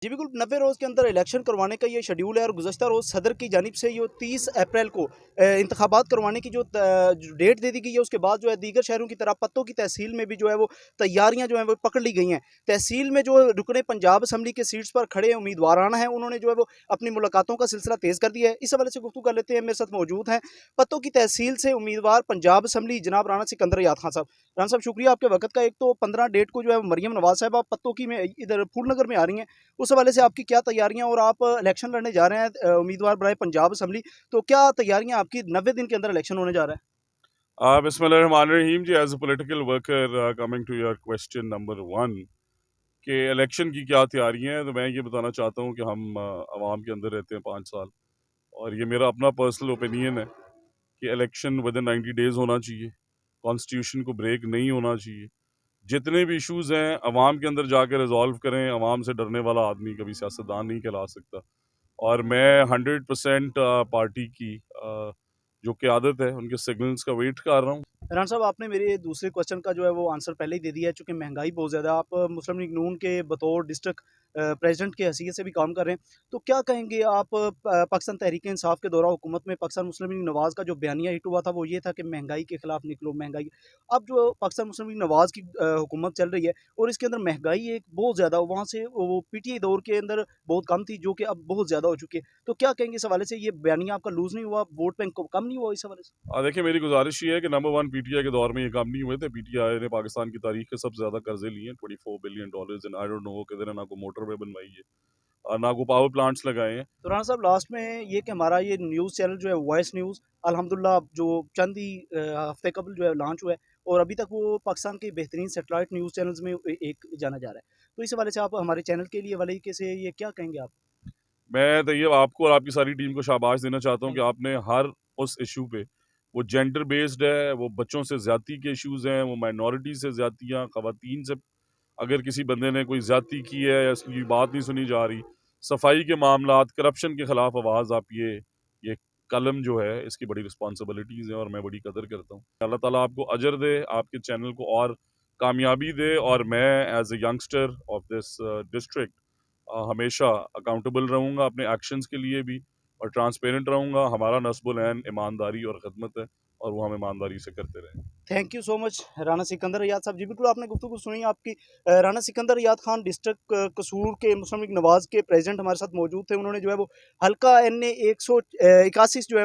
जी बिल्कुल, 90 रोज़ के अंदर इलेक्शन करवाने का ये शेड्यूल है और गुज़श्ता रोज़ सदर की जानिब से ये 30 अप्रैल को इंतखाबात करवाने की जो डेट दे दी गई है, उसके बाद जो है दीगर शहरों की तरह पत्तों की तहसील में भी जो है वो तैयारियां जो है वो पकड़ ली गई हैं। तहसील में जो रुकने पंजाब असम्बली के सीट्स पर खड़े उम्मीदवाराना है, उन्होंने जो है वो अपनी मुलाकातों का सिलसिला तेज़ कर दिया है। इस हवाले से गुफ्तगू कर लेते हैं, मेरे साथ मौजूद हैं पत्तों की तहसील से उम्मीदवार पंजाब असम्बली जनाब राना सिकंदर याद खान साहब। राना साहब, शुक्रिया आपके वक्त का। एक तो 15 डेट को जो है मरियम नवाज साहब पत्तों की में इधर फूलनगर में आ रही हैं, उस हवाले से आपकी क्या तैयारियां, और आप इलेक्शन लड़ने जा रहे हैं उम्मीदवार बनाए पंजाब असम्बली, तो क्या तैयारियां आपकी 90 दिन के अंदर इलेक्शन होने जा रहा है? बिस्मिल्लाहिर्रहमानिर्रहीम जी। As a political worker, coming to your question number one कि इलेक्शन की क्या तैयारियां हैं, तो मैं ये बताना चाहता हूँ कि हम आवाम के अंदर रहते हैं 5 साल, और ये मेरा अपना पर्सनल ओपिनियन है कि इलेक्शन विद इन 90 डेज होना चाहिए। कॉन्स्टिट्यूशन को ब्रेक नहीं होना चाहिए। जितने भी इश्यूज हैं अवाम के अंदर जाकर रिजॉल्व करें। अवाम से डरने वाला आदमी कभी सियासतदान नहीं कहला सकता। और मैं 100% पार्टी की जो क़यादत है उनके सिग्नल्स का वेट कर रहा हूँ। राना साहब, आपने मेरे दूसरे क्वेश्चन का जो है वो आंसर पहले ही दे दिया है। चूँकि महंगाई बहुत ज़्यादा है, आप मुस्लिम लीग नून के बतौर डिस्ट्रिक्ट प्रेसिडेंट की हैसियत से भी काम कर रहे हैं, तो क्या कहेंगे आप पाकिस्तान तहरीक-ए-इंसाफ के दौरान हुकूमत में पाकिस्तान मुस्लिम लीग नवाज़ का जो बयानिया हिट हुआ था, वो ये था कि महंगाई के खिलाफ निकलो, महंगाई। अब जो पाकिस्तान मुस्लिम लीग नवाज़ की हुकूमत चल रही है और इसके अंदर महंगाई एक बहुत ज़्यादा, वहाँ से वो पीटीआई दौर के अंदर बहुत कम थी, जो कि अब बहुत ज़्यादा हो चुकी है। तो क्या कहेंगे इस हवाले से, ये बयानिया आपका लूज़ नहीं हुआ, वोट बैंक कम नहीं हुआ इस हवाले से? देखिए, मेरी गुजारिश ये है कि नंबर वन, पीटीआई के दौर में ये काम नहीं हुए थे। पीटीआई ने पाकिस्तान की तारीख के सबसे ज़्यादा कर्जे लिए हैं, $24 billion in I don't know वो किधर है, ना कोई मोटरवे बनवाई है और ना कोई पावर प्लांट्स लगाए हैं। तो राना साहब, लास्ट में ये कि हमारा ये न्यूज़ चैनल जो है वॉइस न्यूज़, अल्हम्दुलिल्लाह जो चंद ही हफ्ते कबल जो है लॉन्च हुआ है, और अभी तक वो पाकिस्तान के बेहतरीन सैटेलाइट न्यूज़ चैनल्स में एक जाना जा रहा है। तो इस हवाले से आप हमारे चैनल के लिए वाले से ये क्या कहेंगे आप? मैं तो ये आपको और आपकी सारी टीम को शाबाश देना चाहता हूँ कि थैंक यू। आपने हर उस इशू पे, वो जेंडर बेस्ड है, वो बच्चों से ज़्यादती के इश्यूज हैं, वो माइनॉरिटी से ज़्यादतियाँ, ख़वातीन से अगर किसी बंदे ने कोई ज़्यादती की है या उसकी बात नहीं सुनी जा रही, सफाई के मामलात, करप्शन के ख़िलाफ़ आवाज़ आप ये कलम जो है, इसकी बड़ी रिस्पॉन्सिबिलिटीज़ हैं और मैं बड़ी कदर करता हूँ। अल्लाह ताला आपको अजर दे, आपके चैनल को और कामयाबी दे, और मैं as a youngster of this district हमेशा अकाउंटेबल रहूँगा अपने एक्शंस के लिए भी, और ट्रांसपेरेंट रहूँगा। हमारा नस्बुल ऐन ईमानदारी और ख़िदमत है, और वो हम ईमानदारी से करते रहें। Thank you so much Rana Sikandar याद साहब। जी बिल्कुल, आपने गुफ्तगू सुनी आपकी। राना सिकंदर याद खान डिस्ट्रिक्ट कसूर के मुस्लिम लीग नवाज़ के प्रेसिडेंट हमारे साथ मौजूद थे। उन्होंने जो है वो हल्का NA 181 जो है